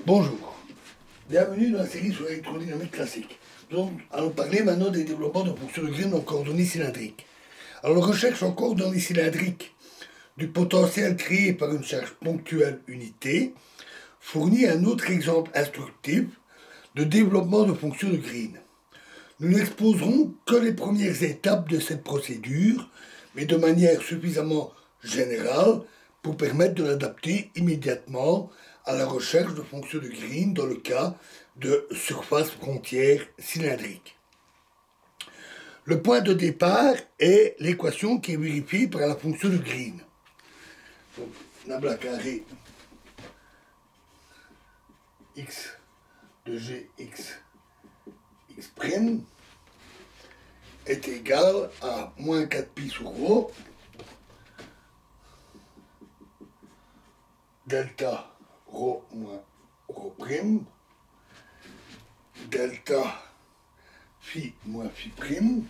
Bonjour, bienvenue dans la série sur l'électrodynamique classique. Nous allons parler maintenant des développements de fonctions de Green en coordonnées cylindriques. Alors la recherche en coordonnées cylindriques du potentiel créé par une charge ponctuelle unité fournit un autre exemple instructif de développement de fonctions de Green. Nous n'exposerons que les premières étapes de cette procédure, mais de manière suffisamment générale pour permettre de l'adapter immédiatement à la recherche de fonctions de Green dans le cas de surface frontière cylindrique. Le point de départ est l'équation qui est vérifiée par la fonction de Green. Donc, nabla carré x de gx x' est égal à moins 4pi sur rho delta rho moins rho prime delta phi moins phi prime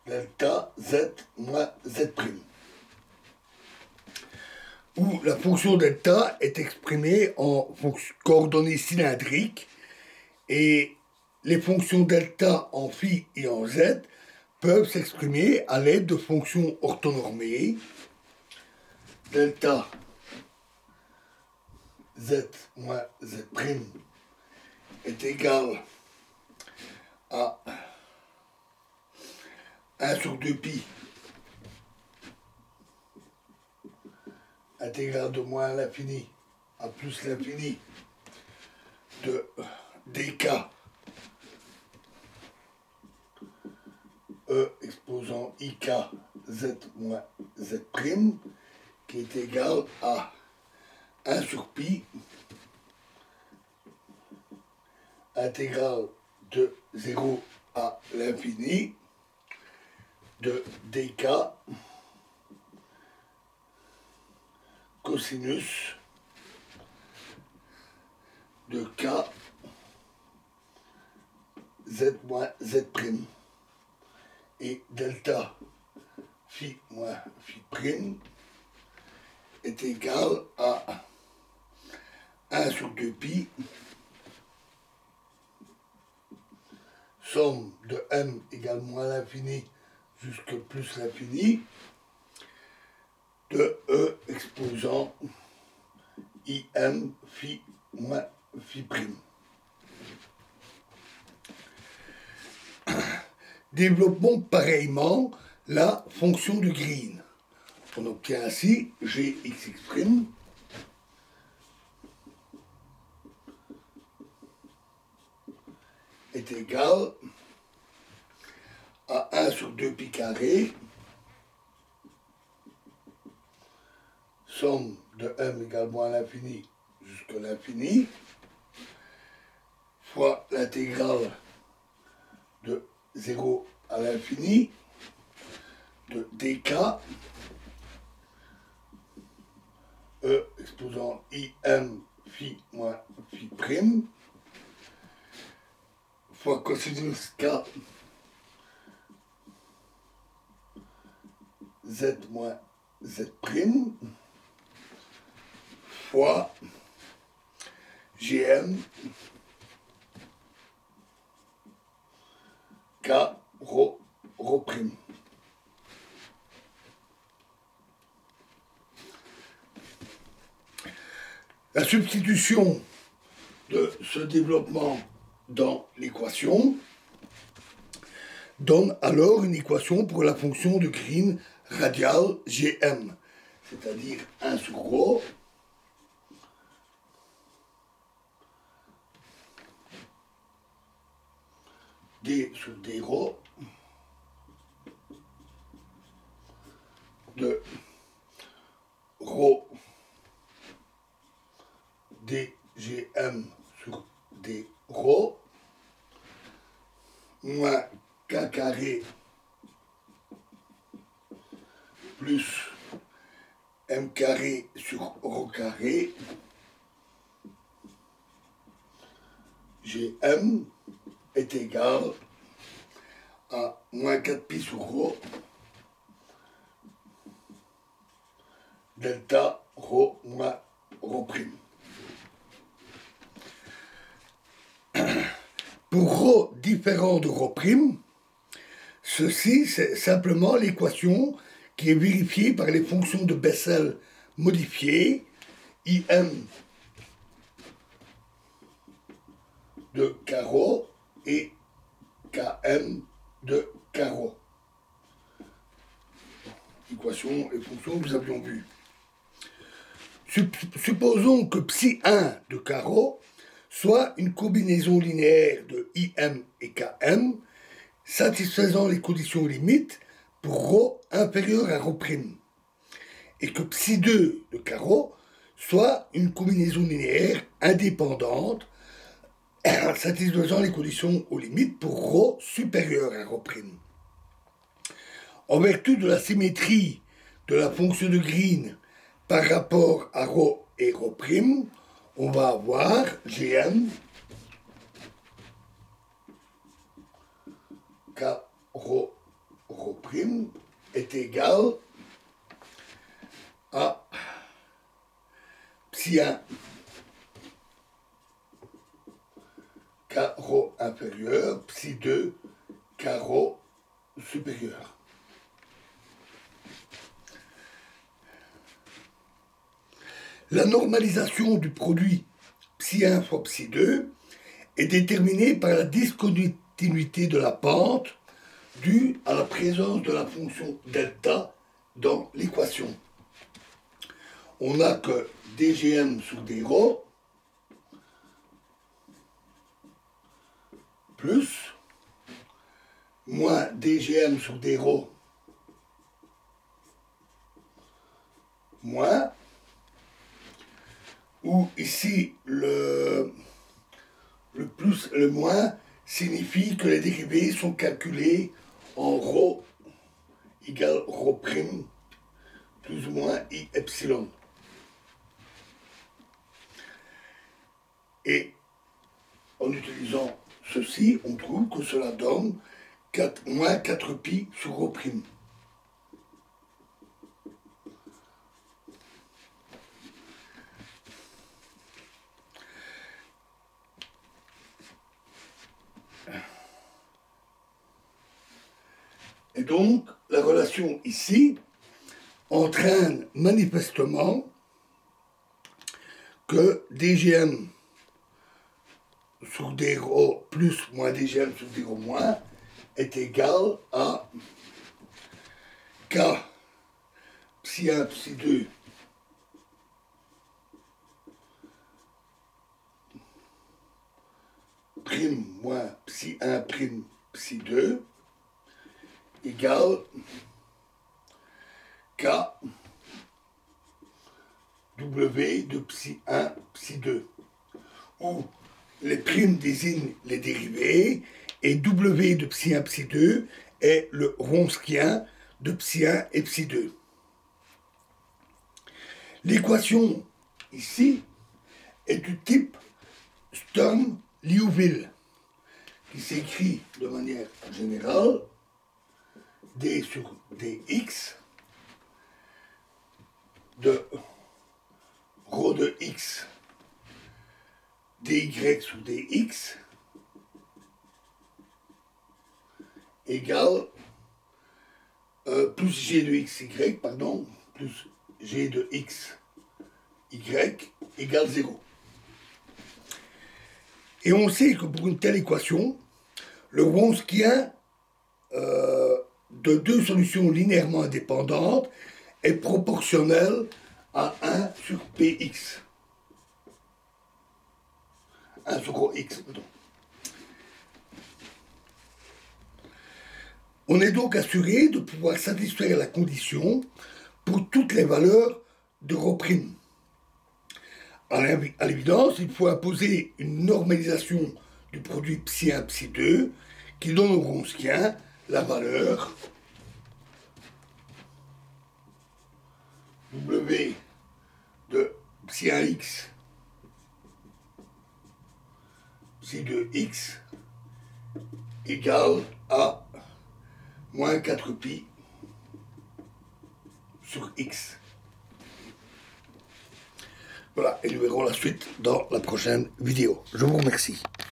delta z moins z prime, où la fonction delta est exprimée en coordonnées cylindriques et les fonctions delta en phi et en z peuvent s'exprimer à l'aide de fonctions orthonormées. Delta z moins z prime est égal à 1 sur 2pi intégrale de moins à l'infini à plus l'infini de dk E exposant ik z moins z prime qui est égal à 1 sur pi intégrale de 0 à l'infini de dk cosinus de k z moins z prime et delta phi moins phi prime est égal à 1 sur 2pi somme de m égale moins l'infini jusque plus l'infini de E exposant im phi moins phi prime. Développons pareillement la fonction de Green. On obtient ainsi gx' est égal à 1 sur 2pi carré somme de m égale moins l'infini jusqu'à l'infini fois l'intégrale de 0 à l'infini de dk E exposant im phi moins phi prime fois cosinus k z moins z prime fois gm k rho prime. La substitution de ce développement dans l'équation donne alors une équation pour la fonction de Green radiale Gm, c'est-à-dire 1 sur rho d sur d rho de rho dgm sur d rho moins k carré plus m carré sur rho carré gm est égal à moins 4pi sur rho delta rho moins Pour ρ différent de ρ', ceci c'est simplement l'équation qui est vérifiée par les fonctions de Bessel modifiées, im de carreau et km de carreau. Équation et fonction que nous avions vues. Supposons que ψ1 de carreau soit une combinaison linéaire de im et km satisfaisant les conditions limites pour ρ inférieur à ρ', et que ψ2 de carreau soit une combinaison linéaire indépendante satisfaisant les conditions aux limites pour ρ supérieur à ρ'. En vertu de la symétrie de la fonction de Green par rapport à ρ et ρ', on va avoir Gm k ρ ρ' est égal à ψ1 k ρ inférieur, ψ2 k ρ supérieur. La normalisation du produit ψ1 fois ψ2 est déterminée par la discontinuité de la pente due à la présence de la fonction delta dans l'équation. On n'a que dgm sur dρ plus moins dgm sur dρ moins, où ici le plus et le moins signifie que les dérivés sont calculés en ρ égale ρ' plus ou moins i epsilon. Et en utilisant ceci, on trouve que cela donne moins 4pi sur ρ'. Et donc, la relation ici entraîne manifestement que dgm sur dρ plus moins dgm sur dρ moins est égal à k ψ1 ψ2 prime moins ψ1 prime ψ2 égale k w de ψ1 ψ2, où les primes désignent les dérivés et w de ψ1 ψ2 est le wronskien de ψ1 et ψ2. L'équation ici est du type Sturm-Liouville, qui s'écrit de manière générale d sur dx de ρ de x dy sur dx égale plus g de xy, pardon, plus g de x y égale 0. Et on sait que pour une telle équation, le wronskien de deux solutions linéairement indépendantes est proportionnel à 1 sur px. 1 sur x, pardon. On est donc assuré de pouvoir satisfaire la condition pour toutes les valeurs de ρ'. À l'évidence, il faut imposer une normalisation du produit ψ1, ψ2 qui donne au wronskien la valeur w de ψ1x ψ2x égale à moins 4pi sur x. Voilà, et nous verrons la suite dans la prochaine vidéo. Je vous remercie.